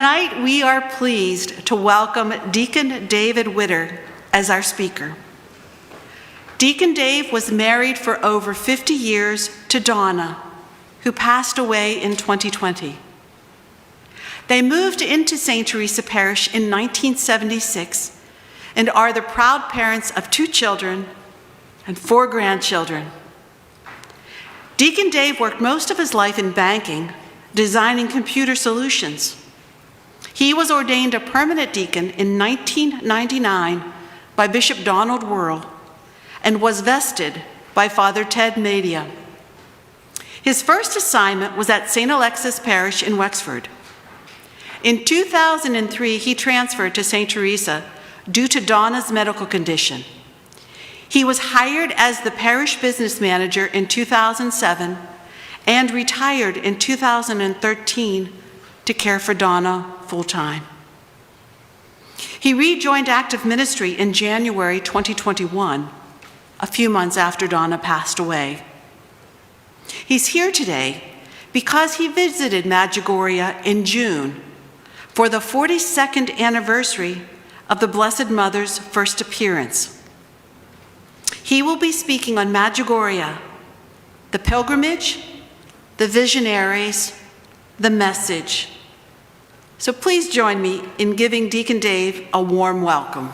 Tonight, we are pleased to welcome Deacon David Witter as our speaker. Deacon Dave was married for over 50 years to Donna, who passed away in 2020. They moved into St. Teresa Parish in 1976 and are the proud parents of 2 children and 4 grandchildren. Deacon Dave worked most of his life in banking, designing computer solutions. He was ordained a permanent deacon in 1999 by Bishop Donald Worrell and was vested by Father Ted Madia. His first assignment was at St. Alexis Parish in Wexford. In 2003, he transferred to St. Teresa due to Donna's medical condition. He was hired as the parish business manager in 2007 and retired in 2013 to care for Donna full-time. He rejoined active ministry in January 2021, a few months after Donna passed away. He's here today because he visited Medjugorje in June for the 42nd anniversary of the Blessed Mother's first appearance. He will be speaking on Medjugorje, the pilgrimage, the visionaries, the message. So please join me in giving Deacon Dave a warm welcome.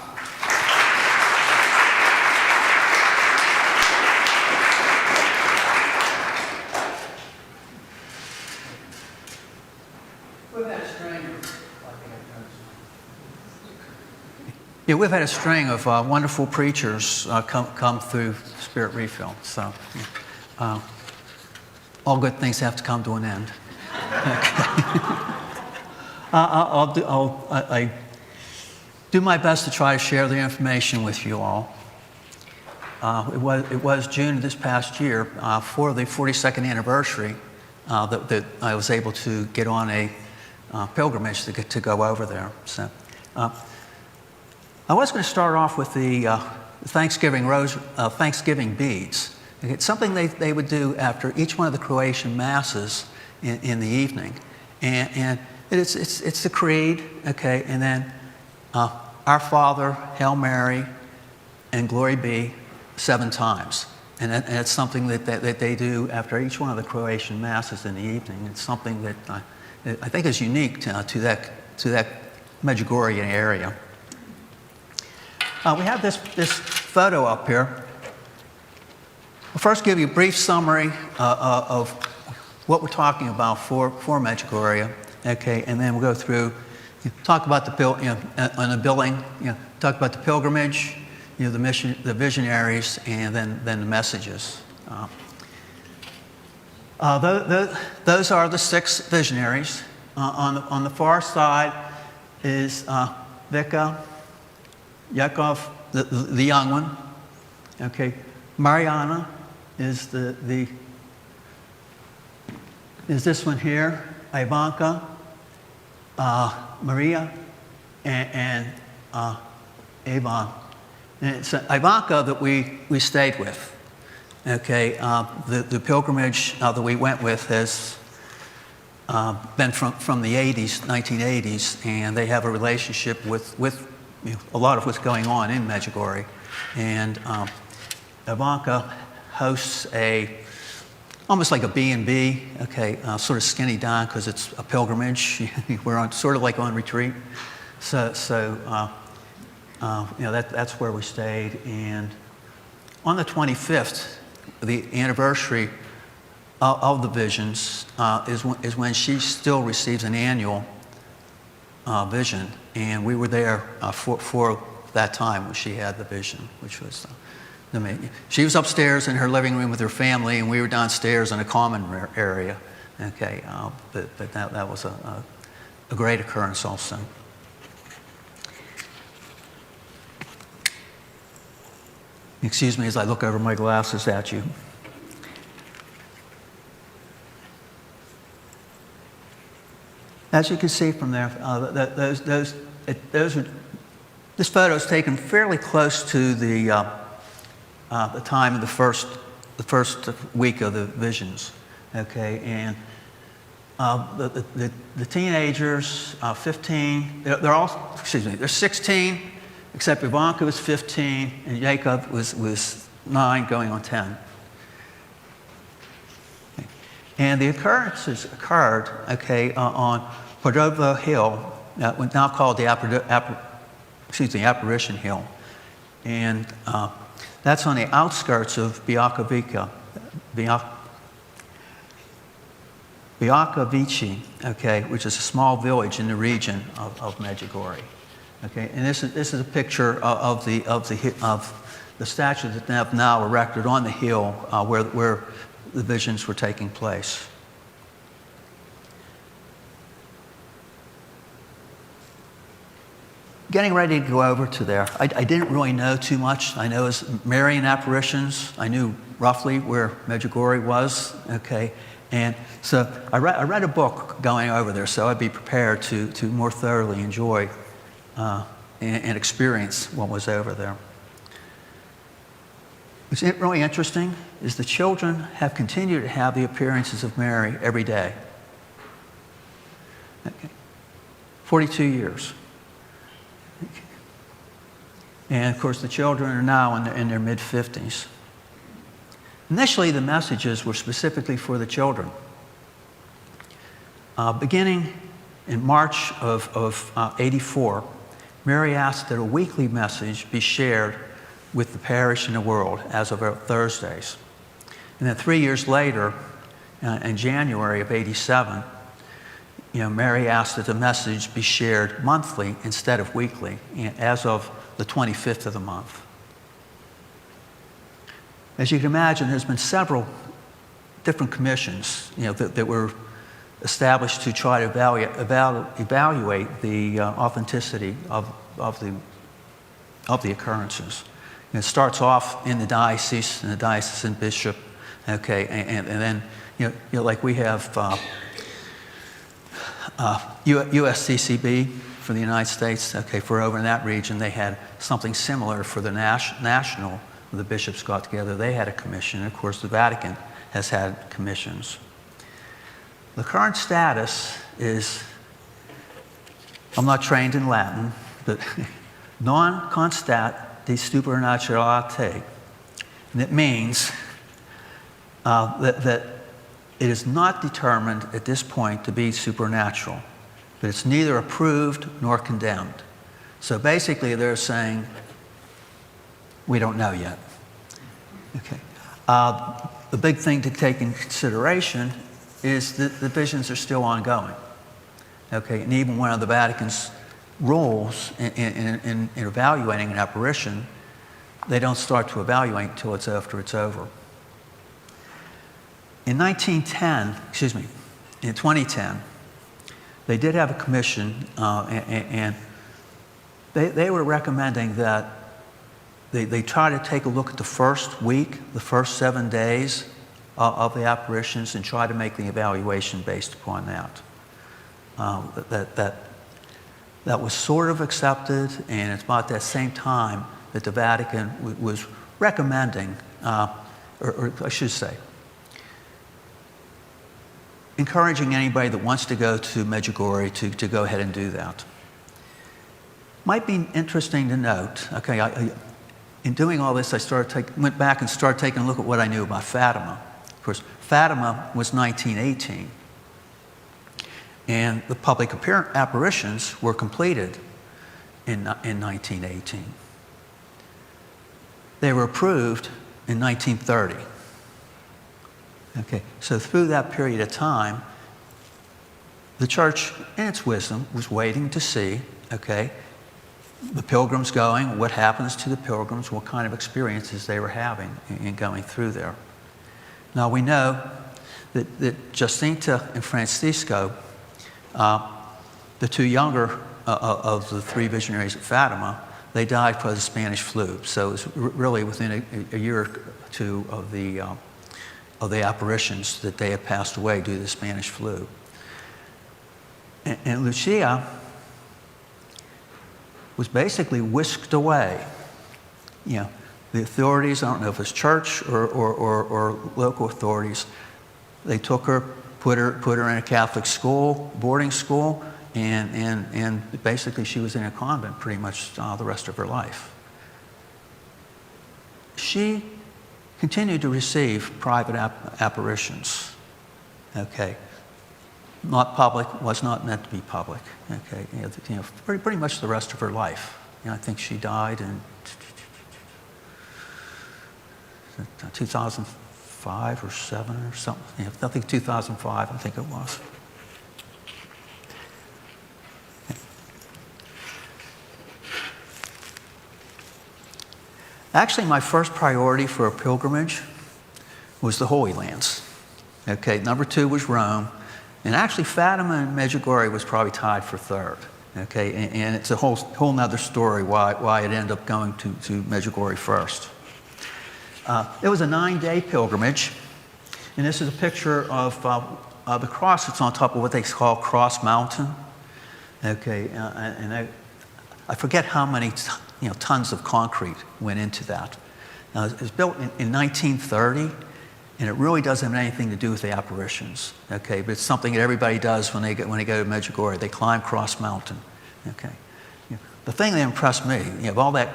We've had a string of wonderful preachers come through Spirit Refill. So all good things have to come to an end. Okay. I do my best to try to share the information with you all. It was June of this past year for the 42nd anniversary that I was able to get on a pilgrimage to go over there. So I was going to start off with the Thanksgiving beads. It's something they would do after each one of the Croatian masses in the evening, and it's the creed, okay, and then Our Father, Hail Mary, and Glory Be 7 times, and it's something that they do after each one of the Croatian masses in the evening. It's something that I think is unique to that Medjugorje area. We have this photo up here. I'll first give you a brief summary of what we're talking about for Medjugorje, okay, and then we'll go through, talk about the billing, talk about the pilgrimage, the mission, the visionaries, and then the messages. Those are the 6 visionaries. On the far side is Vika, Yakov, the young one. Okay, Mariana is is this one here, Ivanka, Maria, and Ivan. And it's Ivanka that we stayed with. Okay, the pilgrimage that we went with has been from the 1980s, and they have a relationship with a lot of what's going on in Medjugorje. And Ivanka hosts almost like a B&B, okay, sort of skinny down because it's a pilgrimage. We're sort of like on retreat. So that's where we stayed. And on the 25th, the anniversary of the visions is when she still receives an annual vision. And we were there for that time when she had the vision, which was amazing. She was upstairs in her living room with her family, and we were downstairs in a common area. Okay, but that was a great occurrence also. Excuse me as I look over my glasses at you. As you can see from there, this photo is taken fairly close to the time of the first week of the visions. Okay, and The teenagers, 15, they're all, excuse me, they're 16, except Ivanka was 15 and Jacob was 9 going on 10. And the occurrences occurred, okay, on Cordova Hill, now called the Apparition Hill. And that's on the outskirts of Biakavici, okay, which is a small village in the region of Medjugorje. Okay, and this is a picture of the statue that they have now erected on the hill where the visions were taking place. Getting ready to go over to there, I didn't really know too much. I know it was Marian apparitions. I knew roughly where Medjugorje was, okay? And so I read a book going over there, so I'd be prepared to more thoroughly enjoy and experience what was over there. What's really interesting is the children have continued to have the appearances of Mary every day. Okay. 42 years. Okay. And of course, the children are now in their mid-50s. Initially, the messages were specifically for the children. Beginning in March of 84, Mary asked that a weekly message be shared with the parish and the world as of Thursdays. And then 3 years later, in January of 87, Mary asked that the message be shared monthly instead of weekly, as of the 25th of the month. As you can imagine, there's been several different commissions, that were established to try to evaluate the authenticity of the occurrences. It starts off in the diocese and the diocesan bishop, okay, and then like we have USCCB for the United States, okay, for over in that region. They had something similar for the national. The bishops got together. They had a commission. And of course, the Vatican has had commissions. The current status is, I'm not trained in Latin, but non constat de supernaturalitate. And it means that it is not determined at this point to be supernatural, but it's neither approved nor condemned. So basically, they're saying, we don't know yet. Okay. The big thing to take in consideration is that the visions are still ongoing. Okay, and even one of the Vatican's rules in evaluating an apparition, they don't start to evaluate until it's after it's over. In 2010, they did have a commission, and they were recommending that they try to take a look at the first week, the first 7 days of the apparitions, and try to make the evaluation based upon that. That was sort of accepted, and it's about that same time that the Vatican was recommending, or I should say, encouraging anybody that wants to go to Medjugorje to go ahead and do that. Might be interesting to note, okay, in doing all this, I went back and started taking a look at what I knew about Fatima. Of course, Fatima was 1918, and the public apparitions were completed in 1918. They were approved in 1930. Okay, so through that period of time, the church, in its wisdom, was waiting to see, okay, the pilgrims going, what happens to the pilgrims, what kind of experiences they were having in going through there. Now we know that Jacinta and Francisco, the two younger of the three visionaries at Fatima, they died because of the Spanish flu. So it was really within a year or two of the apparitions that they had passed away due to the Spanish flu. And Lucia was basically whisked away. The authorities, I don't know if it's church or local authorities, they took her, put her in a Catholic school, boarding school, and basically she was in a convent pretty much the rest of her life. She continued to receive private apparitions. Okay, not public, was not meant to be public. Okay, pretty much the rest of her life. I think she died in 2005 or 7 or something. I think 2005, I think it was. Actually, my first priority for a pilgrimage was the Holy Lands. Okay, number 2 was Rome, and actually Fatima and Medjugorje was probably tied for 3rd. Okay, and it's a whole nother story why it ended up going to Medjugorje first. It was a 9-day pilgrimage, and this is a picture of the cross that's on top of what they call Cross Mountain. Okay, and I forget how many tons of concrete went into that. Now, it was built in 1930, and it really doesn't have anything to do with the apparitions. Okay, but it's something that everybody does when they go to Medjugorje. They climb Cross Mountain. Okay, the thing that impressed me, all that,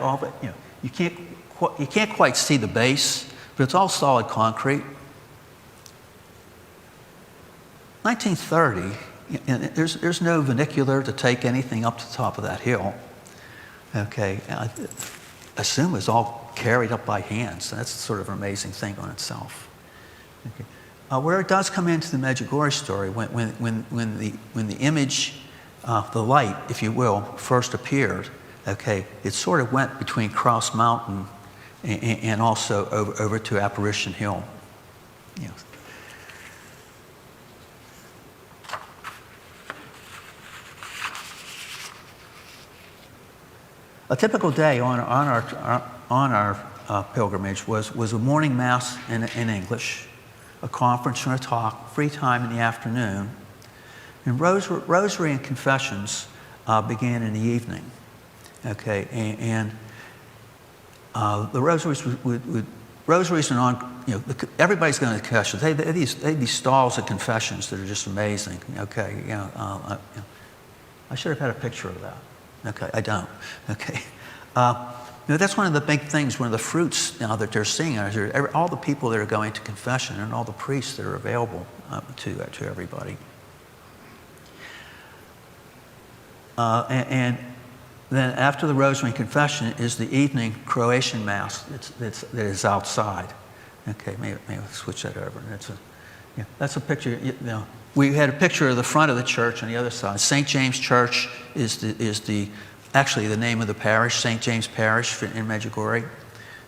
you can't quite see the base, but it's all solid concrete. 1930, and there's no vernacular to take anything up to the top of that hill. Okay, I assume it's all carried up by hand, so that's sort of an amazing thing on itself. Okay. Where it does come into the Medjugorje story, when the image, the light, if you will, first appeared, okay, it sort of went between Cross Mountain and also over to Apparition Hill. A typical day on our pilgrimage was a morning mass in English, a conference or a talk, free time in the afternoon, and rosary and confessions began in the evening. Okay, and the rosaries rosaries and on everybody's going to confessions. They have these stalls of confessions that are just amazing. Okay, I should have had a picture of that. Okay, I don't. Okay. That's one of the big things, one of the fruits now that they're seeing is all the people that are going to confession and all the priests that are available to everybody. And then after the Rosary and Confession is the evening Croatian Mass that is outside. Okay, maybe I'll switch that over. That's a picture. We had a picture of the front of the church on the other side. St. James Church is actually the name of the parish, St. James Parish in Medjugorje.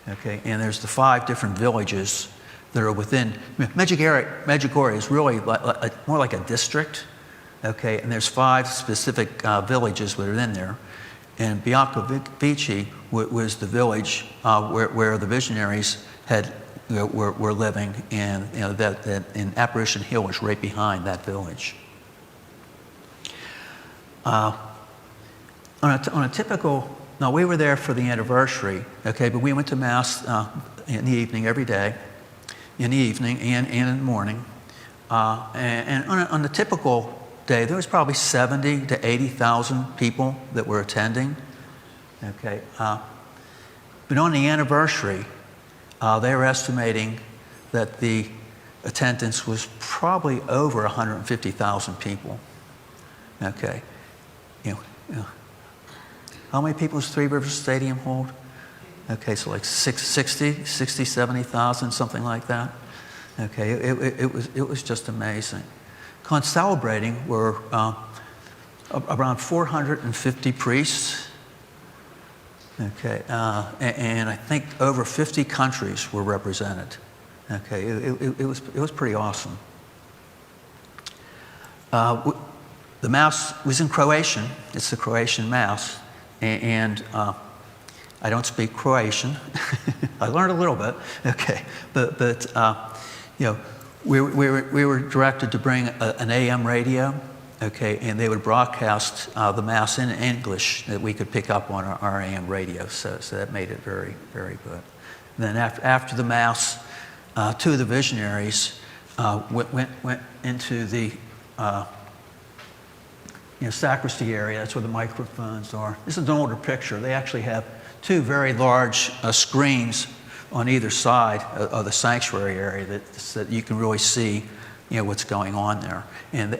Okay, and there's the 5 different villages that are within. Medjugorje is really more like a district. Okay, and there's 5 specific villages that are in there. And Medjugorje was the village where the visionaries were living, and that in Apparition Hill was right behind that village. On a typical, now we were there for the anniversary, okay, but we went to Mass in the evening every day, in the evening and in the morning. And on a typical day, there was probably 70 to 80,000 people that were attending. Okay, but on the anniversary, they were estimating that the attendance was probably over 150,000 people. Okay, how many people does Three Rivers Stadium hold? Okay, so like 60, 70,000, something like that. Okay, it was just amazing. Concelebrating were around 450 priests. Okay, and I think over 50 countries were represented. Okay, it was pretty awesome. The Mass was in Croatian. It's the Croatian Mass, and I don't speak Croatian. I learned a little bit. Okay, but we were directed to bring an AM radio. Okay, and they would broadcast the Mass in English that we could pick up on our AM radio, so that made it very, very good. And then after the Mass, 2 of the visionaries went into the sacristy area. That's where the microphones are. This is an older picture. They actually have two very large screens on either side of the sanctuary area that you can really see, what's going on there. And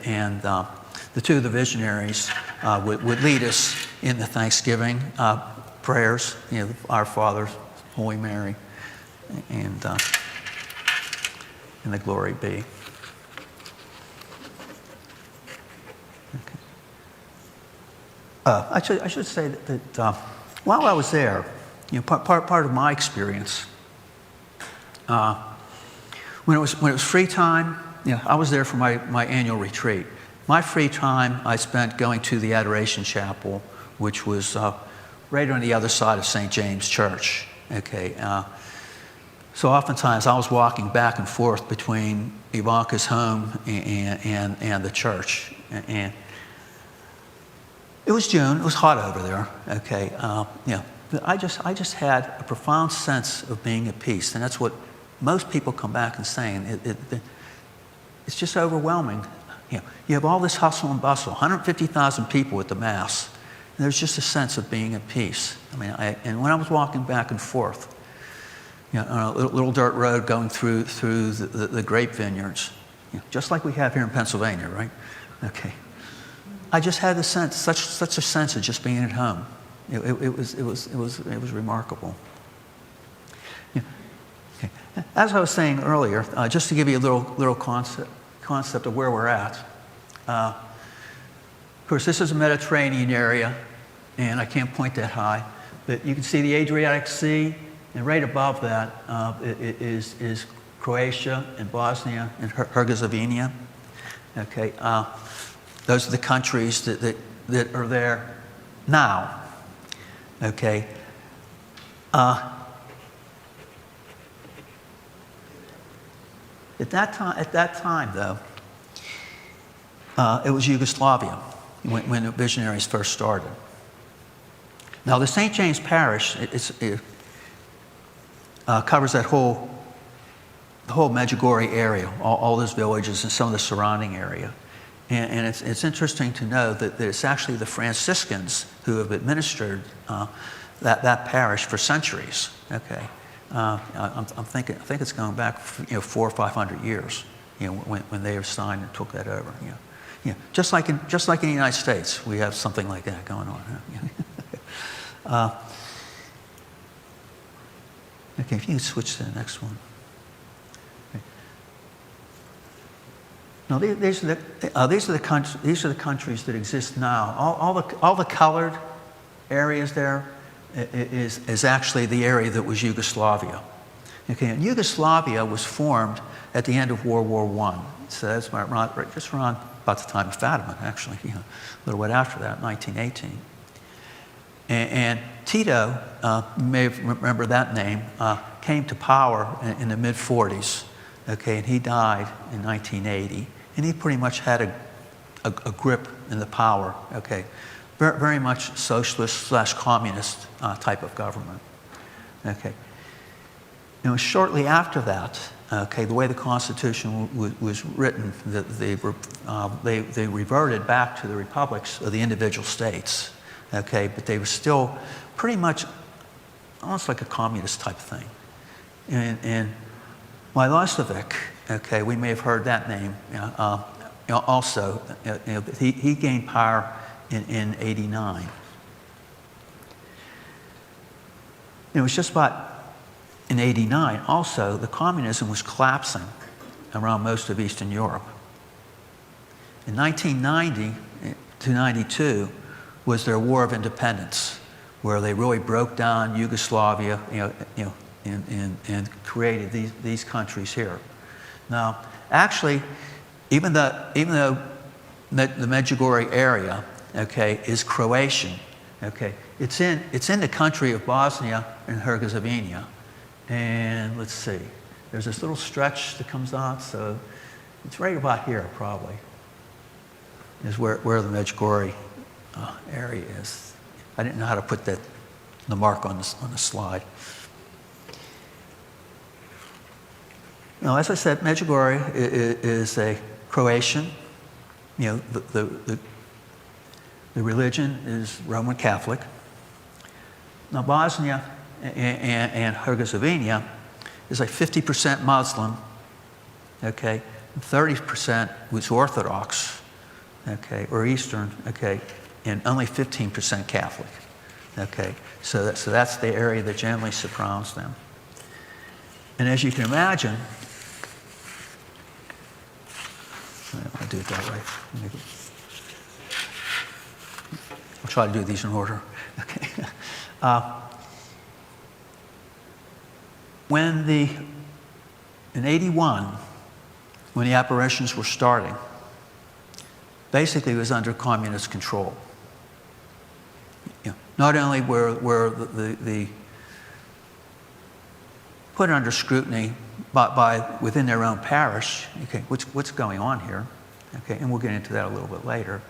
the two of the visionaries would lead us in the Thanksgiving prayers, Our Father, Holy Mary, and the Glory Be. Okay. I should say that while I was there, part of my experience, when it was free time, I was there for my annual retreat. My free time I spent going to the Adoration Chapel, which was right on the other side of St. James Church. Okay, so oftentimes I was walking back and forth between Ivanka's home and the church, and it was June. It was hot over there. Okay, but I just had a profound sense of being at peace, and that's what most people come back and saying. It's just overwhelming. You have all this hustle and bustle, 150,000 people at the Mass, and there's just a sense of being at peace. And when I was walking back and forth, on a little dirt road going through the grape vineyards, just like we have here in Pennsylvania, right? Okay. I just had the sense, such a sense of just being at home. It was remarkable. Okay. As I was saying earlier, just to give you a little concept of where we're at. Of course, this is a Mediterranean area, and I can't point that high, but you can see the Adriatic Sea, and right above that is Croatia and Bosnia and Herzegovina. Okay, those are the countries that are there now. Okay. At that time, though, it was Yugoslavia when the visionaries first started. Now, the St. James Parish it covers the whole Medjugorje area, all those villages and some of the surrounding area. And it's interesting to know that it's actually the Franciscans who have administered that parish for centuries. Okay, I think it's going back 400 or 500 years. When they were signed and took that over. Just like in the United States, we have something like that going on. Okay, if you can switch to the next one. Okay. Now these are the countries that exist now. All the colored areas there is actually the area that was Yugoslavia. Okay, and Yugoslavia was formed at the end of World War I. So that's just around about the time of Fatima, actually, a little bit after that, 1918. And Tito, you may remember that name, came to power in the mid-40s, okay, and he died in 1980. And he pretty much had a grip in the power, okay, very much socialist/communist type of government, okay. Shortly after that, okay, the way the Constitution was written, they reverted back to the republics of the individual states, okay, but they were still pretty much almost like a communist type of thing. And Milosevic, okay, we may have heard that name also. He gained power in '89. It was just about in '89, also, the communism was collapsing around most of Eastern Europe. In 1990 to '92 was their War of Independence, where they really broke down Yugoslavia, and created these countries here. Now, actually, even though the Medjugorje area, okay, is Croatian, okay, it's in the country of Bosnia and Herzegovina. And let's see, there's this little stretch that comes out, so it's right about here, probably, is where the Medjugorje area is. I didn't know how to put the mark on the slide. Now, as I said, Medjugorje is a Croatian. The religion is Roman Catholic. Now, Bosnia and Herzegovina is like 50% Muslim, okay, and 30% was Orthodox, okay, or Eastern, okay, and only 15% Catholic, okay. So that's the area that generally surrounds them. And as you can imagine, I don't want to do it that way. I'll try to do these in order. Okay. In '81, when the apparitions were starting, basically it was under communist control. Not only were the put under scrutiny by within their own parish, okay, what's going on here, okay, and we'll get into that a little bit later,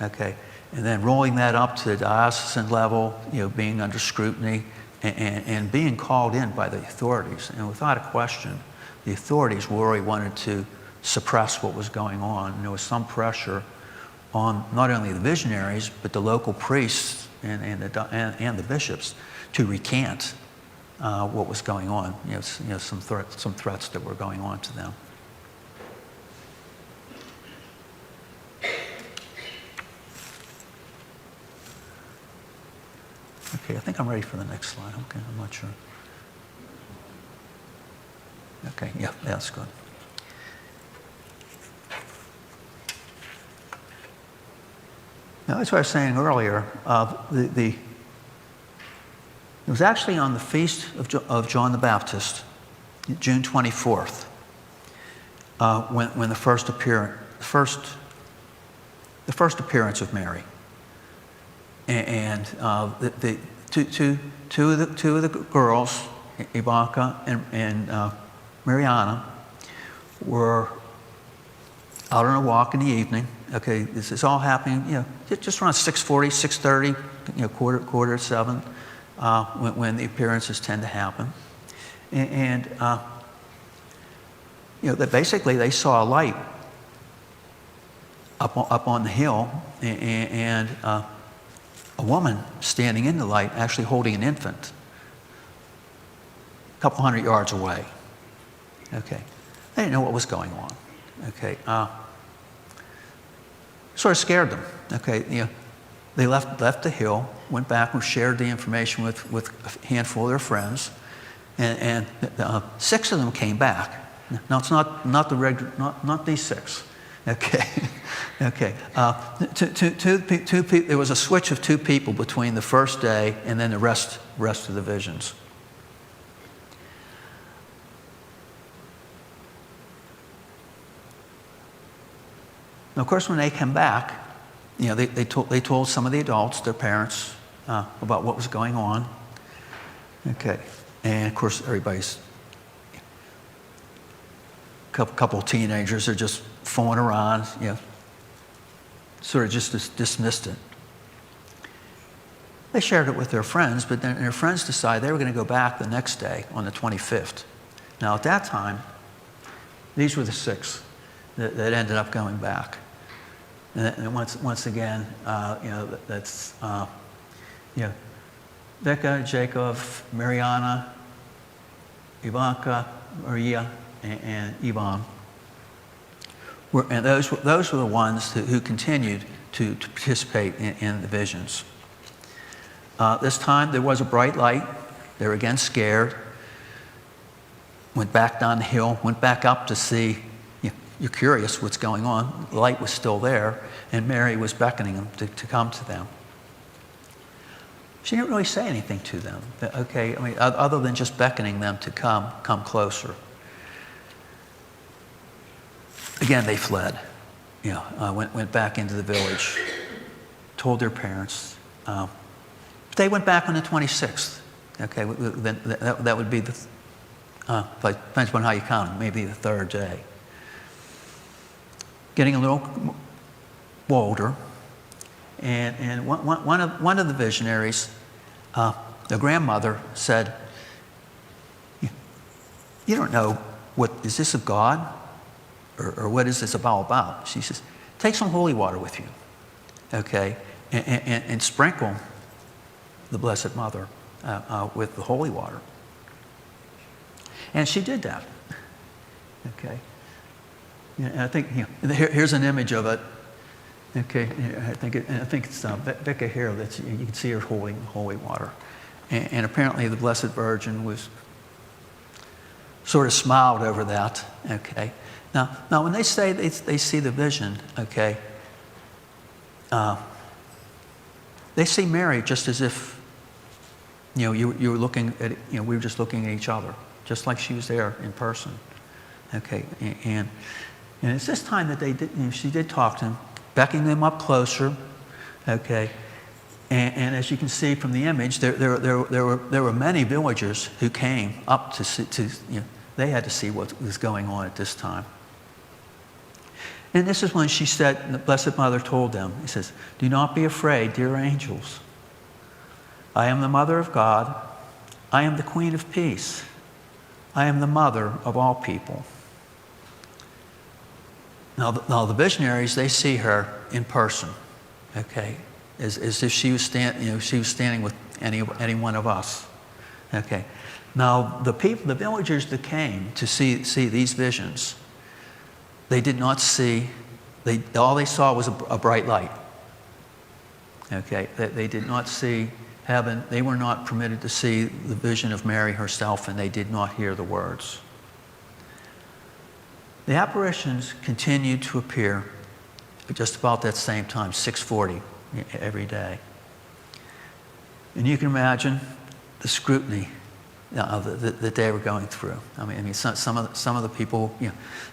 okay, and then rolling that up to the diocesan level, being under scrutiny and being called in by the authorities, and without a question, the authorities really wanted to suppress what was going on, and there was some pressure on not only the visionaries but the local priests and the bishops to recant what was going on, some threats that were going on to them. Okay, I think I'm ready for the next slide. Okay, I'm not sure. Okay, yeah, that's good. Now, as I was saying earlier, it was actually on the feast of John the Baptist, June 24th, when the first appearance of Mary, and two of the girls, Ivanka and Mariana, were out on a walk in the evening. Okay, this is all happening, just around 6:40, 6:30, quarter to 7, when the appearances tend to happen. And that basically they saw a light up on the hill, and a woman standing in the light, actually holding an infant, a couple hundred yards away. Okay, they didn't know what was going on. Okay. Sort of scared them. Okay, they left the hill, went back and shared the information with a handful of their friends, and 6 of them came back. Now it's not the regular, not these 6. Okay, okay. Two people. There was a switch of 2 people between the first day and then the rest of the visions. Now, of course, when they came back, they told some of the adults, their parents, about what was going on. Okay, and of course, everybody's couple of teenagers are just fooling around, sort of just dismissed it. They shared it with their friends, but then their friends decided they were going to go back the next day on the 25th. Now, at that time, these were the 6 that ended up going back. And once again, that's Becca, Jacob, Mariana, Ivanka, Maria, and Ivan. And those were the ones who continued to participate in the visions. This time there was a bright light. They were again scared. Went back down the hill, went back up to see. You're curious what's going on. The light was still there, and Mary was beckoning them to come to them. She didn't really say anything to them, okay? I mean, other than just beckoning them to come closer. Again, they fled. Went back into the village, told their parents. They went back on the 26th. Okay, that would be the, depends on how you count, maybe the 3rd day. Getting a little older, and one of the visionaries, the grandmother said, "You don't know what is this of God? Or what is this all about? She says, take some holy water with you, okay, and sprinkle the Blessed Mother with the holy water. And she did that, okay. And I think, here's an image of it, okay. I think it's Vicka here that you can see her holding holy water. And apparently the Blessed Virgin was sort of smiled over that, okay. Now when they say they see the vision, okay, they see Mary just as if, you were looking at, we were just looking at each other, just like she was there in person, okay. And it's this time that they did, she did talk to him, backing them up closer, okay. And as you can see from the image, there were many villagers who came up to see, they had to see what was going on at this time. And this is when she said, the Blessed Mother told them, he says, do not be afraid, dear angels. I am the Mother of God. I am the Queen of Peace. I am the Mother of all people. Now the visionaries, they see her in person, okay, as if she was standing with any one of us, okay. Now the villagers that came to see these visions, they did not see. All they saw was a bright light. Okay, they did not see heaven. They were not permitted to see the vision of Mary herself, and they did not hear the words. The apparitions continued to appear at just about that same time, 6:40 every day. And you can imagine the scrutiny that they were going through. I mean, some of the people,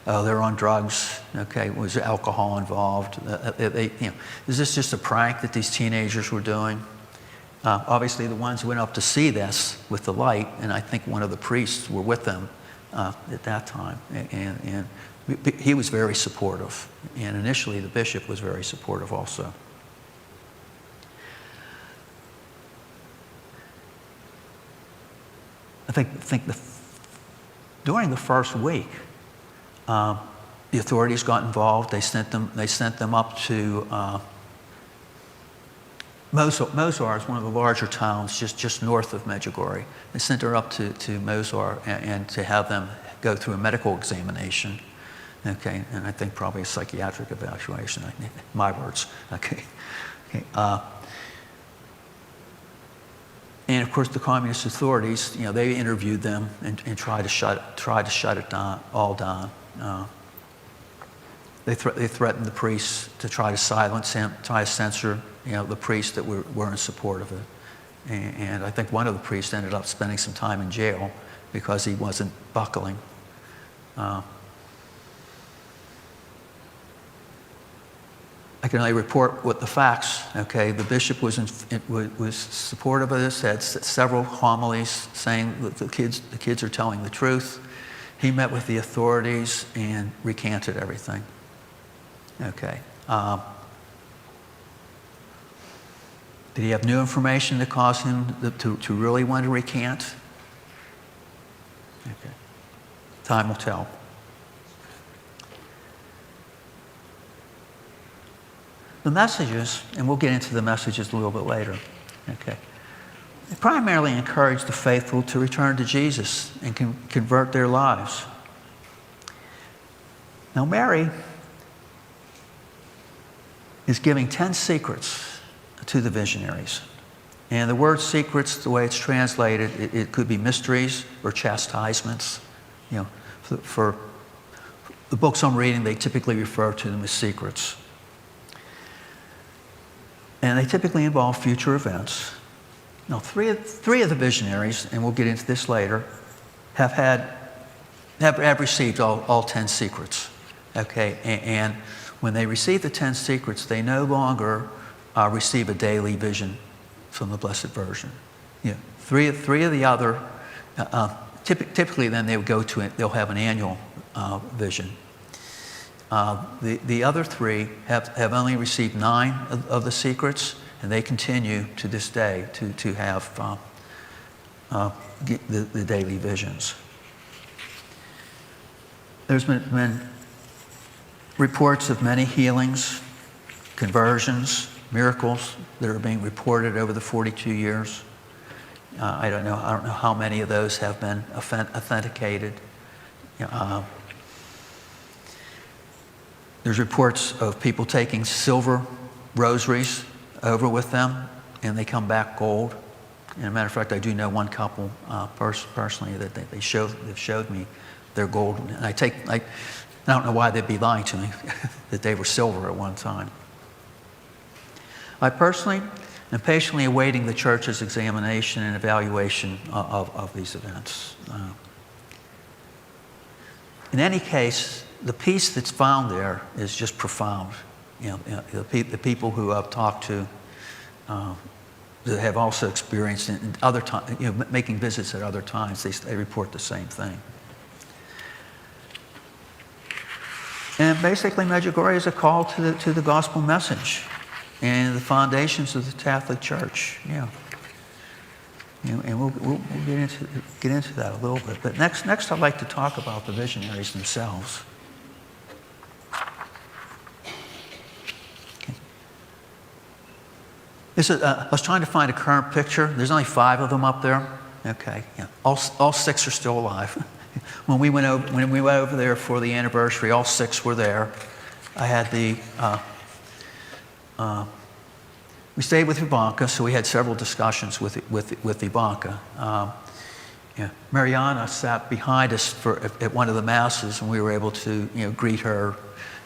they're on drugs. Okay, was alcohol involved? Is this just a prank that these teenagers were doing? Obviously, the ones who went up to see this with the light, and I think one of the priests were with them at that time, and he was very supportive. And initially, the bishop was very supportive also. I think during the first week, the authorities got involved. They sent them up to Mozar is one of the larger towns just north of Medjugorje. They sent her up to Mozar and to have them go through a medical examination. Okay, and I think probably a psychiatric evaluation. My words. Okay. And of course, the communist authorities, they interviewed them and tried to shut it down, all down. They threatened the priests to try to silence him, try to censor, the priests that were in support of it. And I think one of the priests ended up spending some time in jail because he wasn't buckling. I can only report what the facts. Okay, the bishop was supportive of this. Had several homilies saying that the kids are telling the truth. He met with the authorities and recanted everything. Okay. Did he have new information that caused him to really want to recant? Okay. Time will tell. The messages, and we'll get into the messages a little bit later, okay, they primarily encourage the faithful to return to Jesus and convert their lives. Now, Mary is giving 10 secrets to the visionaries. And the word secrets, the way it's translated, it could be mysteries or chastisements. For the books I'm reading, they typically refer to them as secrets. And they typically involve future events. Now, three of the visionaries, and we'll get into this later, have received all 10 secrets. Okay, and when they receive the 10 secrets, they no longer receive a daily vision from the Blessed Virgin. Three of the other, typically then they would they'll have an annual vision. The other three have only received 9 of the secrets, and they continue to this day to have the daily visions. There's been reports of many healings, conversions, miracles that are being reported over the 42 years. I don't know how many of those have been authenticated. There's reports of people taking silver rosaries over with them, and they come back gold. And as a matter of fact, I do know one couple personally that they've showed me their gold. And I don't know why they'd be lying to me that they were silver at one time. I personally am patiently awaiting the church's examination and evaluation of these events. In any case, the peace that's found there is just profound. The people who I've talked to that have also experienced it in other times, making visits at other times, they report the same thing. And basically, Medjugorje is a call to the gospel message and the foundations of the Catholic Church. And we'll get into that a little bit. But next I'd like to talk about the visionaries themselves. I was trying to find a current picture. There's only 5 of them up there. Okay, yeah. All 6 are still alive. When we went over there for the anniversary, all 6 were there. I had we stayed with Ivanka, so we had several discussions with Ivanka. Mariana sat behind us at one of the masses, and we were able to greet her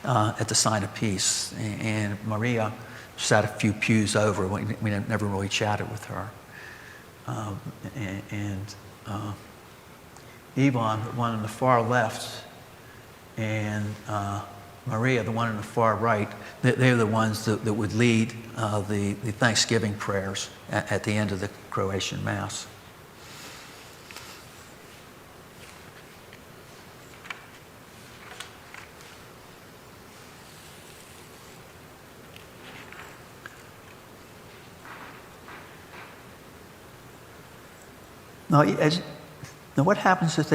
at the sign of peace. And Maria sat a few pews over. We never really chatted with her. Ivan, the one on the far left, and Maria, the one on the far right, they're the ones that would lead the Thanksgiving prayers at the end of the Croatian Mass. Now, what happens is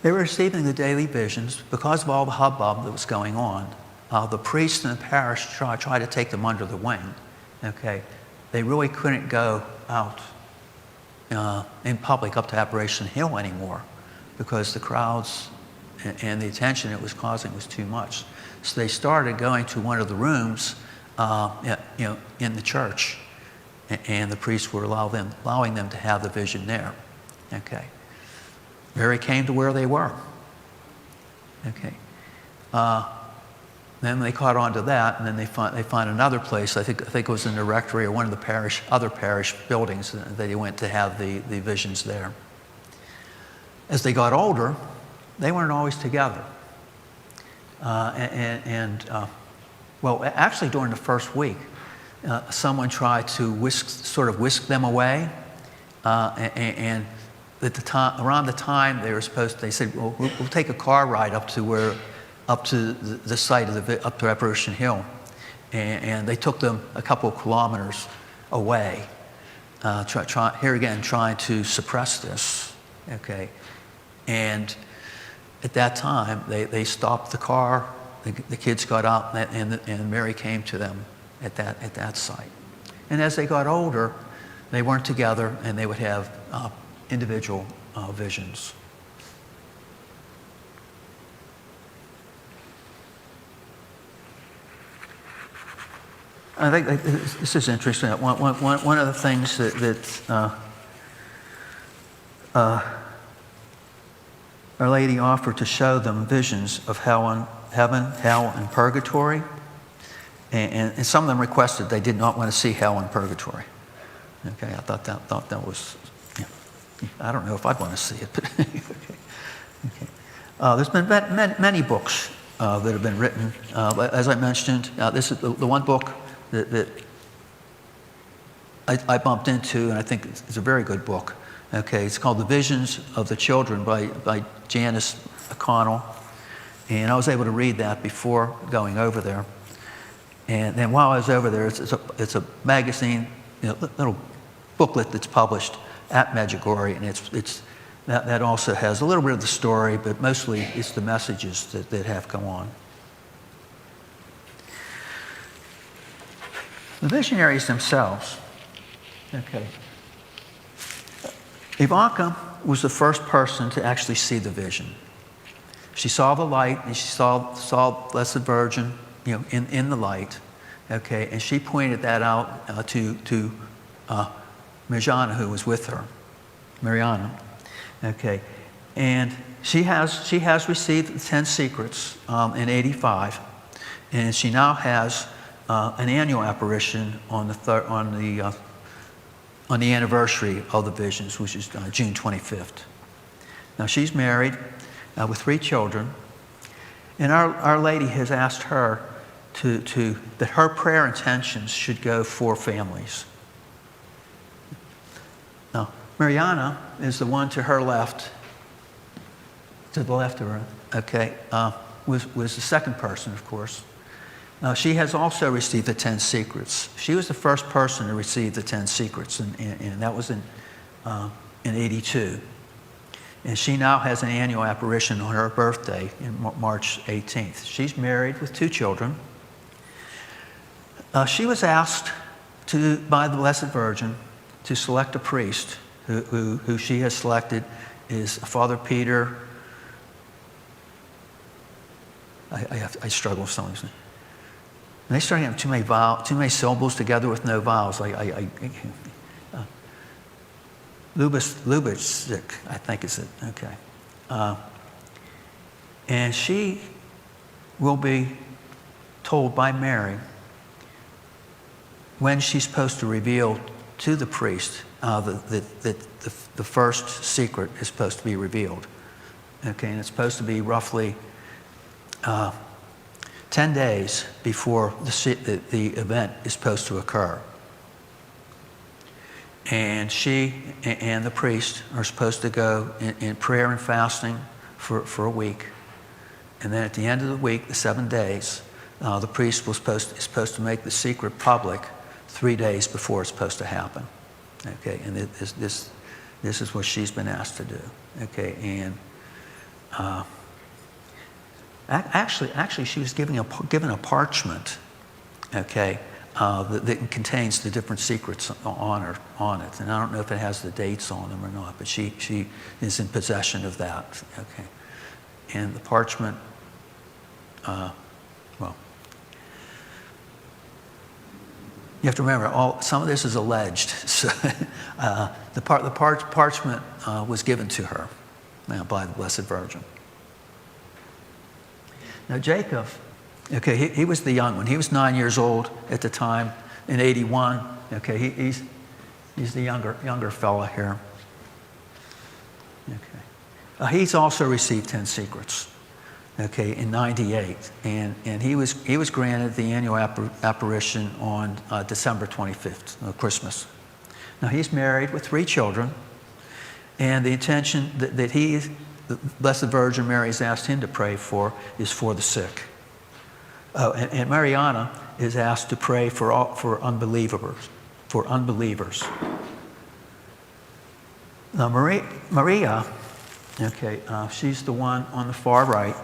they were receiving the daily visions because of all the hubbub that was going on. The priest in the parish tried to take them under the wing. Okay, they really couldn't go out in public up to Apparition Hill anymore because the crowds and the attention it was causing was too much. So they started going to one of the rooms, in the church. And the priests were allowing them to have the vision there. Okay. Mary came to where they were. Okay. Then they caught on to that, and then they find another place. I think it was in the rectory or one of the other parish buildings that they went to have the visions there. As they got older, they weren't always together. Actually, during the first week, someone tried to whisk them away, and at the time, around the time they said, "Well, we'll take a car ride up to the site of up to Apparition Hill," and they took them a couple of kilometers away. Trying to suppress this. Okay, and at that time they stopped the car. The kids got out, and Mary came to them at that site. And as they got older, they weren't together, and they would have individual visions. I think this is interesting. One of the things that Our Lady offered to show them visions of heaven, hell, and purgatory. And some of them requested they did not want to see hell and purgatory. Okay, I thought that was, I don't know if I'd want to see it, but okay. There's been many books that have been written. As I mentioned, this is the one book that I bumped into, and I think it's a very good book. Okay, it's called The Visions of the Children by Janice O'Connell. And I was able to read that before going over there. And then while I was over there, it's a magazine, little booklet that's published at Medjugorje, and that also has a little bit of the story, but mostly it's the messages that have come on. The missionaries themselves, okay. Ivanka was the first person to actually see the vision. She saw the light, and she saw Blessed Virgin, in the light, okay, and she pointed that out to Mirjana, who was with her, Mariana, okay, and she has received the 10 secrets in '85, and she now has an annual apparition on the anniversary of the visions, which is June 25th. Now she's married with 3 children, and Our Lady has asked her that her prayer intentions should go for families. Now, Mariana is the one to her left, to the left of her, okay, was the second person, of course. She has also received the 10 secrets. She was the first person to receive the 10 secrets, and that was in '82. And she now has an annual apparition on her birthday, in March 18th. She's married with 2 children. She was asked by the Blessed Virgin to select a priest who she has selected is Father Peter. I struggle with some of these things. And they start having too many syllables together with no vowels. Lubitschik, I think is it. Okay. And she will be told by Mary when she's supposed to reveal to the priest that the first secret is supposed to be revealed. Okay, and it's supposed to be roughly 10 days before the event is supposed to occur. And she and the priest are supposed to go in prayer and fasting for a week. And then at the end of the week, the 7 days, the priest is supposed to make the secret public 3 days before it's supposed to happen. Okay, and this is what she's been asked to do. Okay, and actually, she was given a parchment. Okay. That contains the different secrets on it. And I don't know if it has the dates on them or not, but she is in possession of that. Okay. And the parchment, well, you have to remember, some of this is alleged. So the parchment was given to her by the Blessed Virgin. Now Jacob, okay, he was the young one. He was 9 years old at the time in '81. Okay, he's the younger fella here. Okay, he's also received 10 secrets. Okay, in '98, and he was granted the annual apparition on December 25th, Christmas. Now he's married with 3 children, and the intention that the Blessed Virgin Mary has asked him to pray for is for the sick. Oh, and Mariana is asked to pray for unbelievers. Now Maria, okay, she's the one on the far right.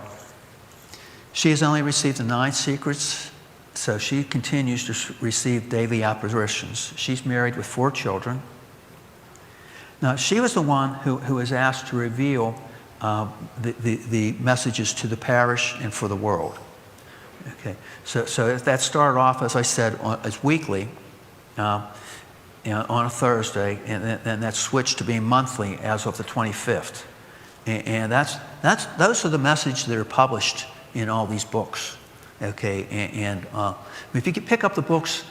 She has only received the 9 secrets, so she continues to receive daily apparitions. She's married with 4 children. Now she was the one who was asked to reveal the messages to the parish and for the world. Okay, so that started off, as I said, as weekly on a Thursday, and then that switched to being monthly as of the 25th. And those are the messages that are published in all these books. Okay, and if you could pick up the books,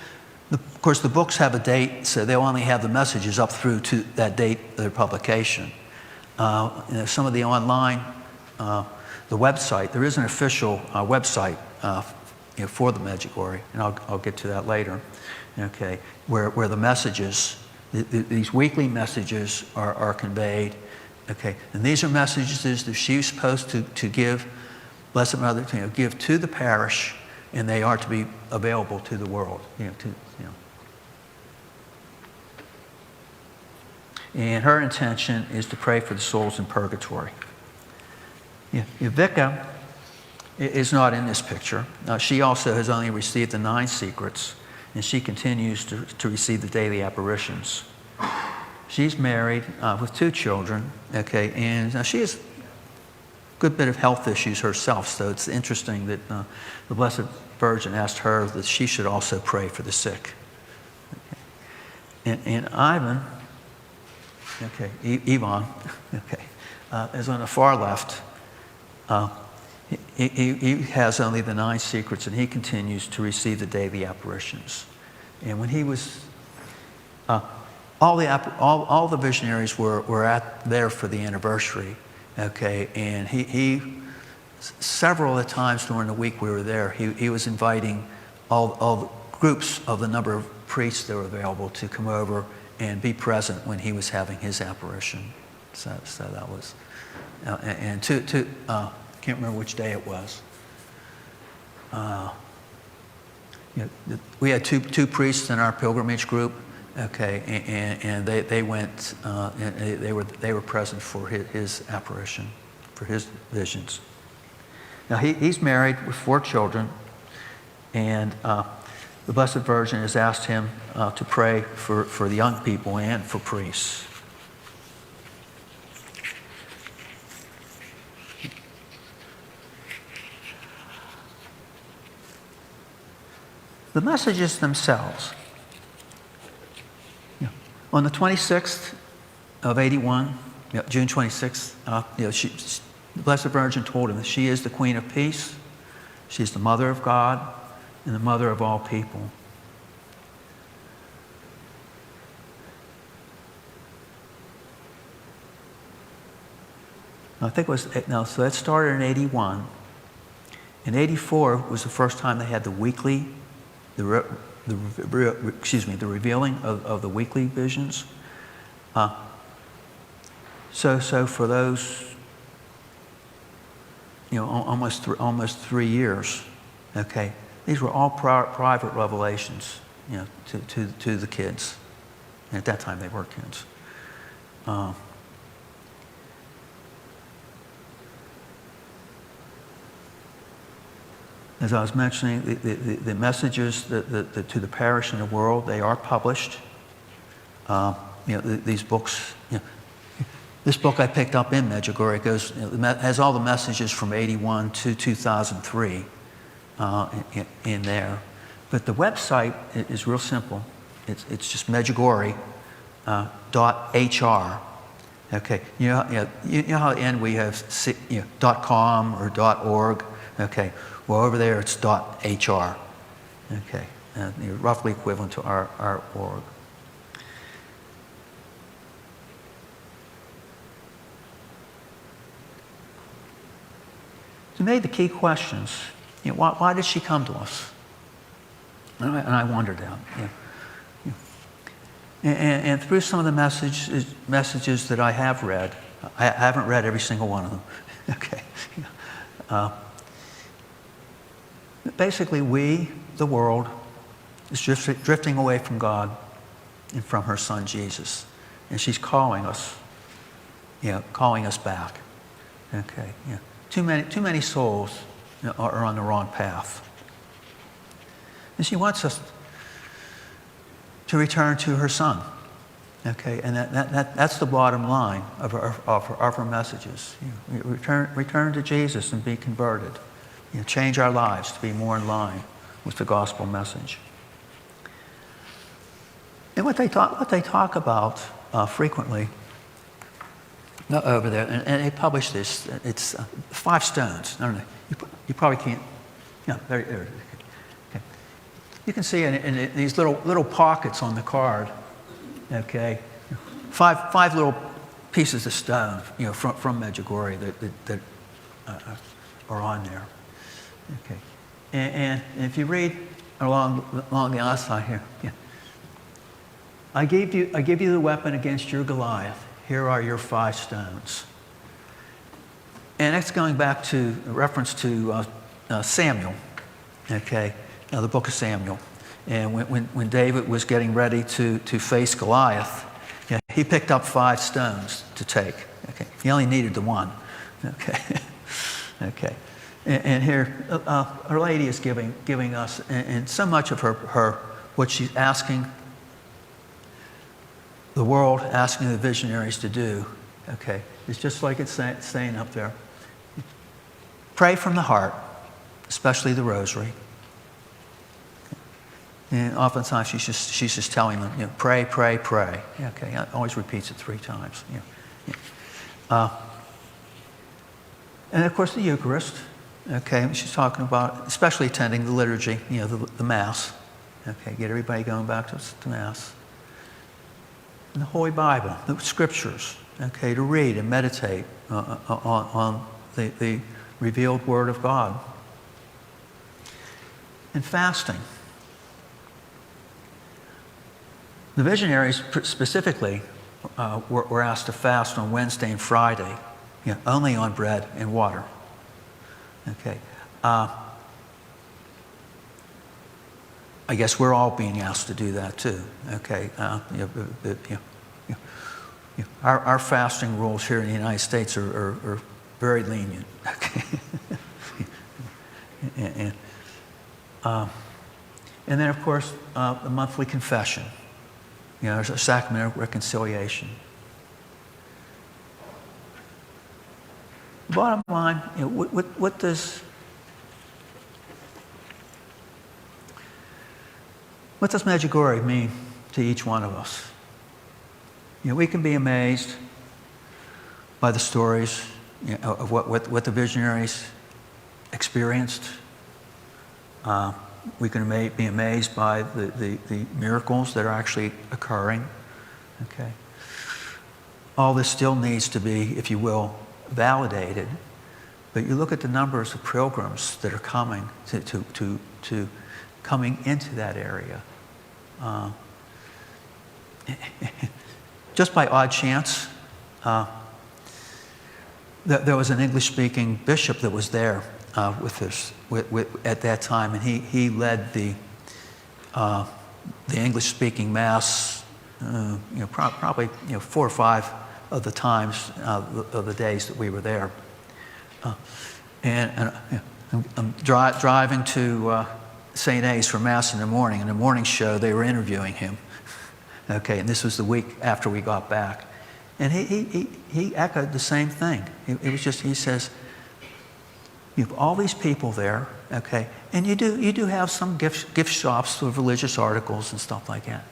of course the books have a date, so they'll only have the messages up through to that date of their publication. Some of the online, the website, there is an official website for the Medjugorje, and I'll get to that later. Okay, where the messages, these weekly messages are conveyed. Okay, and these are messages that she's supposed to give, Blessed Mother, give to the parish, and they are to be available to the world. and her intention is to pray for the souls in purgatory. Vika is not in this picture. She also has only received the 9 secrets, and she continues to receive the daily apparitions. She's married with 2 children, okay, and she has a good bit of health issues herself, so it's interesting that the Blessed Virgin asked her that she should also pray for the sick. Okay. And Ivan, okay, Ivan, okay, is on the far left. He has only the 9 secrets, and he continues to receive the daily apparitions. And when he was, all the visionaries were there for the anniversary, okay, and he several of the times during the week we were there, he was inviting all the groups of the number of priests that were available to come over and be present when he was having his apparition. So that was, and can't remember which day it was. We had two priests in our pilgrimage group, okay, and they went, and they were present for his apparition, for his visions. Now he's married with 4 children, and the Blessed Virgin has asked him to pray for the young people and for priests. The messages themselves. On the 26th of 81, June 26th, the Blessed Virgin told him that she is the Queen of Peace, she's the Mother of God, and the Mother of all people. I think it was, so that started in 81. In 84 was the first time they had the weekly, the revealing of the weekly visions. So for those, almost 3 years, okay, these were all private revelations, to the kids. And at that time they were kids. As I was mentioning, the messages to the parish and the world, they are published. These books, this book I picked up in Medjugorje goes, has all the messages from 81 to 2003 in there. But the website is real simple. It's just Medjugorje.hr. Okay, you know how at the end we have .com or .org. Okay. Well, over there it's .hr, okay, roughly equivalent to our org. To me, the key questions, why did she come to us? And I wondered that. And through some of the messages that I have read, I haven't read every single one of them, okay. Basically, we, the world, is drifting away from God and from her Son, Jesus. And she's calling us back. Okay, Too many souls are on the wrong path. And she wants us to return to her Son. Okay, and that's the bottom line of her messages. Return to Jesus and be converted. Change our lives to be more in line with the gospel message. And what they talk about frequently over there, and they publish this. It's 5 stones. I don't know. You probably can't. There. Okay. You can see in these little pockets on the card. Okay, 5 little pieces of stone. From Medjugorje that are on there. Okay, and if you read along the outside here, I give you the weapon against your Goliath. Here are your 5 stones. And that's going back to a reference to Samuel. Okay, the book of Samuel, and when David was getting ready to face Goliath, he picked up 5 stones to take. Okay, he only needed the one. Okay, okay. And here, Our Lady is giving us, and so much of her what she's asking the world, asking the visionaries to do. Okay, it's just like it's saying up there. Pray from the heart, especially the rosary. And oftentimes she's just telling them, pray, pray, pray. Okay, always repeats it 3 times. And of course the Eucharist. Okay, she's talking about especially attending the liturgy, the Mass. Okay, get everybody going back to Mass. And the Holy Bible, the Scriptures. Okay, to read and meditate on the revealed Word of God. And fasting. The visionaries specifically were asked to fast on Wednesday and Friday, only on bread and water. Okay. I guess we're all being asked to do that too. Okay. Our fasting rules here in the United States are very lenient. Okay. And then, of course, the monthly confession. There's a sacrament of reconciliation. Bottom line, what does Medjugorje mean to each one of us? We can be amazed by the stories of what the visionaries experienced. We can be amazed by the miracles that are actually occurring. Okay. All this still needs to be, if you will, validated. But you look at the numbers of pilgrims that are coming to coming into that area. Just by odd chance, there was an English-speaking bishop that was there at that time, and he led the English-speaking Mass, probably 4 or 5 of the times of the days that we were there. And I'm driving to St. A's for Mass in the morning. In the morning show, they were interviewing him. Okay, and this was the week after we got back, and he echoed the same thing. It was just, he says, you have all these people there, okay, and you do have some gift shops with religious articles and stuff like that,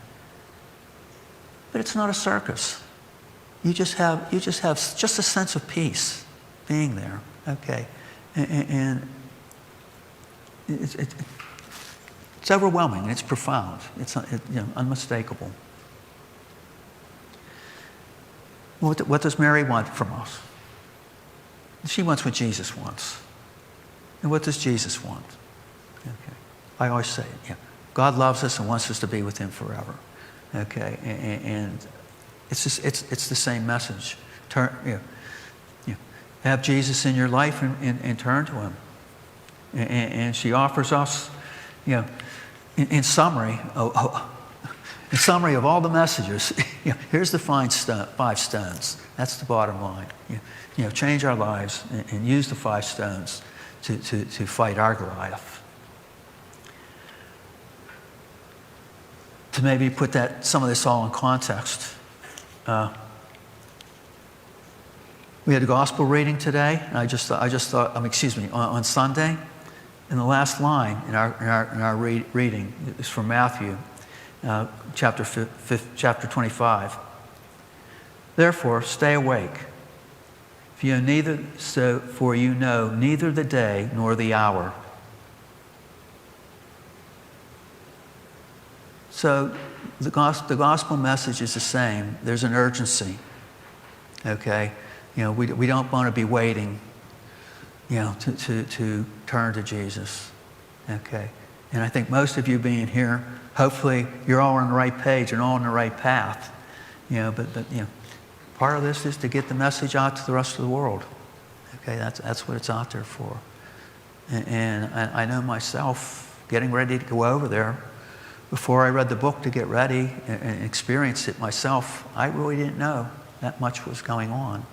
but it's not a circus. You just have just a sense of peace being there, okay, and it's overwhelming. It's profound. It's unmistakable. What does Mary want from us? She wants what Jesus wants. And what does Jesus want? Okay. I always say, God loves us and wants us to be with Him forever. Okay, and it's the same message. Have Jesus in your life and turn to Him. And she offers us, in summary of all the messages, here's the 5 stones. That's the bottom line. Change our lives and use the 5 stones to fight our Goliath. To maybe put some of this all in context, we had a gospel reading today, and I just thought, on Sunday, and the last line in our reading is from Matthew, chapter 25. Therefore, stay awake. For you know neither the day nor the hour. So the gospel message is the same. There's an urgency. Okay, we don't want to be waiting. To turn to Jesus. Okay, and I think most of you being here, hopefully you're all on the right page and all on the right path. But part of this is to get the message out to the rest of the world. Okay, that's what it's out there for. And I know myself getting ready to go over there before I read the book to get ready and experienced it myself, I really didn't know that much was going on.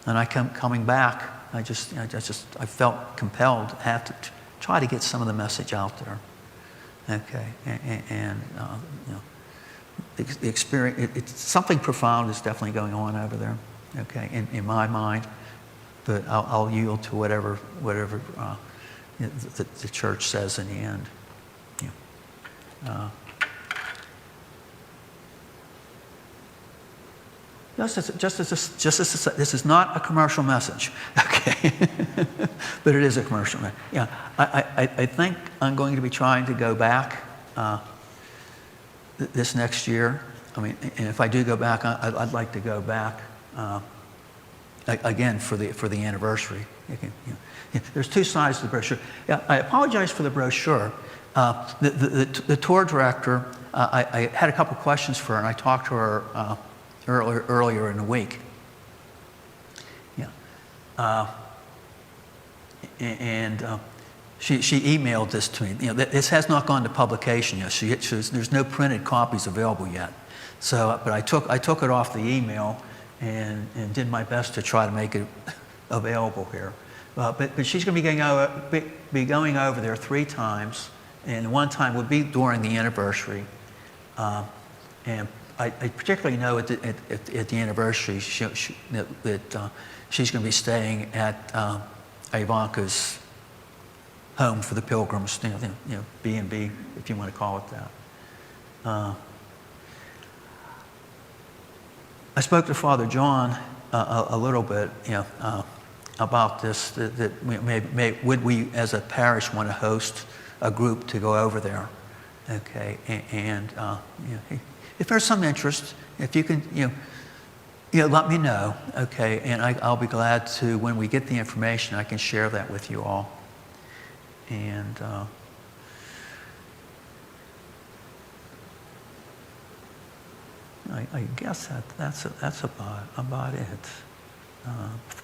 And coming back, I felt compelled to have to try to get some of the message out there. Okay, and you know, the experience, it's something profound is definitely going on over there. Okay, in my mind, but I'll yield to whatever you know, the church says in the end. Yeah. Just as this is not a commercial message, okay, but it is a commercial message. Yeah, I think I'm going to be trying to go back this next year. I mean, and if I do go back, I'd like to go back again for the anniversary. Okay, yeah. There's two sides to the brochure. Yeah, I apologize for the brochure. The tour director, I had a couple questions for her, and I talked to her earlier in the week. Yeah, she emailed this to me. You know, this has not gone to publication yet. There's no printed copies available yet. So, but I took it off the email and did my best to try to make it available here. But she's going to be going over there 3 times, and one time would be during the anniversary. And I particularly know at the anniversary that she's going to be staying at Ivanka's home for the pilgrims, you know, B&B, if you want to call it that. I spoke to Father John a little bit, you know, about this. That would we, as a parish, want to host a group to go over there? Okay, and you know, if there's some interest, if you can, you know, let me know. Okay, and I'll be glad to, when we get the information, I can share that with you all. And I guess that's about it.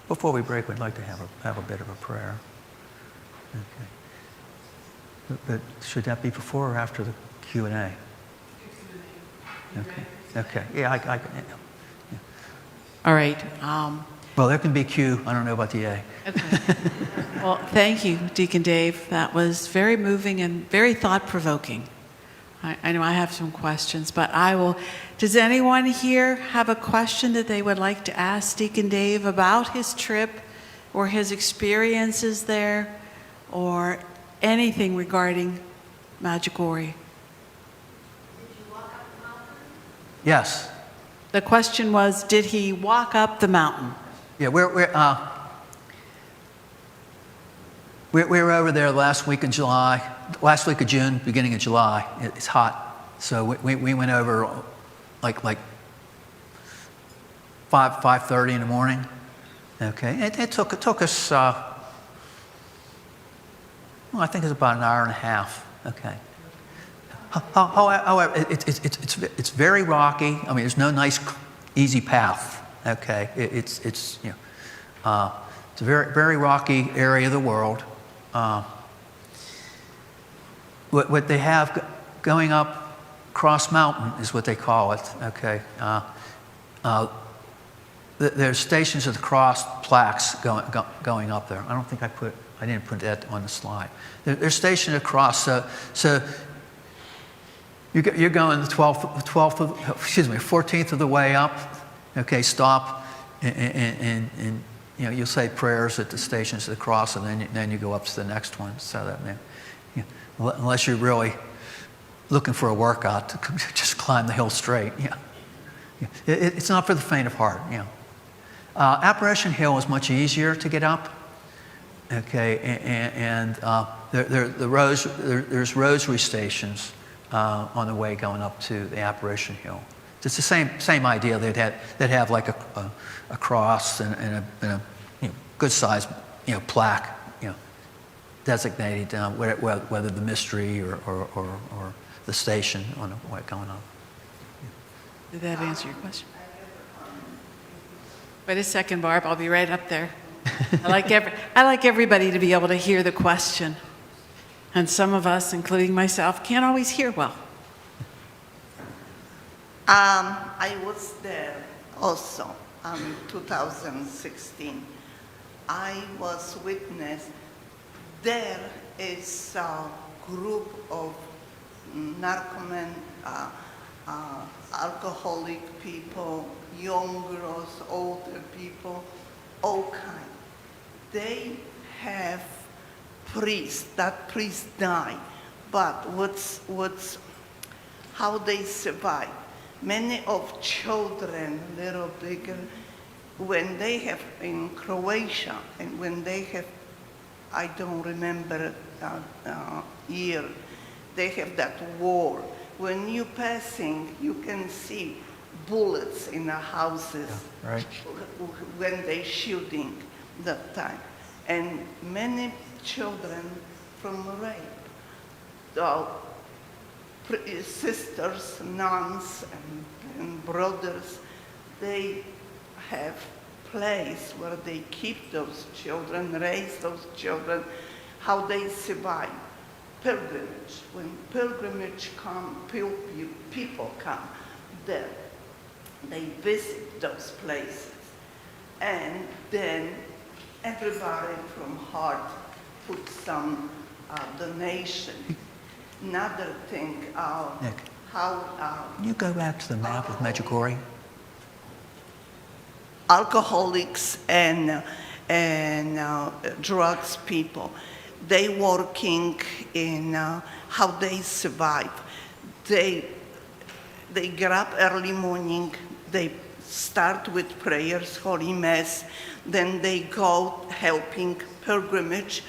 Before we break, we'd like to have a bit of a prayer. Okay. But should that be before or after the Q&A? Okay. Okay. Yeah. Yeah. All right. Well, there can be Q. I don't know about the A. Okay. Well, thank you, Deacon Dave. That was very moving and very thought-provoking. I know I have some questions, but I will. Does anyone here have a question that they would like to ask Deacon Dave about his trip or his experiences there or anything regarding Medjugorje? Did you walk up the mountain? Yes. The question was, did he walk up the mountain? Yeah, we were over there last week of June, beginning of July. It's hot, so we went over like 5:30 in the morning. Okay, it took us. Well, I think it's about an hour and a half. Okay. However, it's very rocky. I mean, there's no nice, easy path. Okay, it's you know, it's a very rocky area of the world. What they have going up Cross Mountain is what they call it. Okay, there's Stations of the Cross plaques going up there. I don't think I didn't put that on the slide. There's Station of the Cross. So you're going the 14th of the way up. Okay, stop, and you know, you'll say prayers at the Stations of the Cross, and then you go up to the next one. So that, you know, unless you're really looking for a workout, to just climb the hill straight. Yeah, it's not for the faint of heart. You know, Apparition Hill is much easier to get up. Okay, and there's rosary stations on the way going up to the Apparition Hill. It's the same idea. They'd have like a cross and a you know, good sized plaque, designated whether the mystery or the station on the way going up. Did that answer your question? Wait a second, Barb. I'll be right up there. I like everybody to be able to hear the question, and some of us, including myself, can't always hear well. I was there also in 2016. I was witness. There is a group of narcoman, alcoholic people, young girls, older people, all kind. They have priests. That priest died, but how they survive? Many of children, little bigger, when they have in Croatia, and when they have, I don't remember year, they have that war. When you passing, you can see bullets in the houses. Yeah, right. When they shooting that time. And many children from rape. So, sisters, nuns, and brothers, they have place where they keep those children, raise those children, how they survive. Pilgrimage. When pilgrimage come, people come there. They visit those places. And then everybody from heart put some donation. Another thing, Nick, how can you go back to the map of Medjugorje? alcoholics and drugs people, they working in how they survive. They get up early morning, they start with prayers, Holy Mass, then they go helping pilgrimage.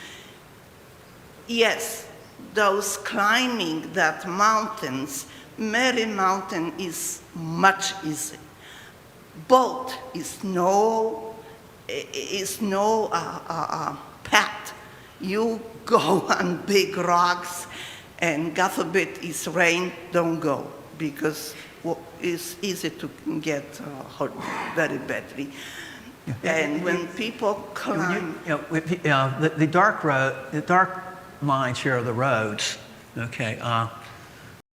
Yes, those climbing that mountains, Mary Mountain is much easier. Boat is no path. You go on big rocks, and God forbid it's rain, don't go, because it's easy to get hurt very badly. Yeah. And when people climb, The dark lines here are the roads. Okay.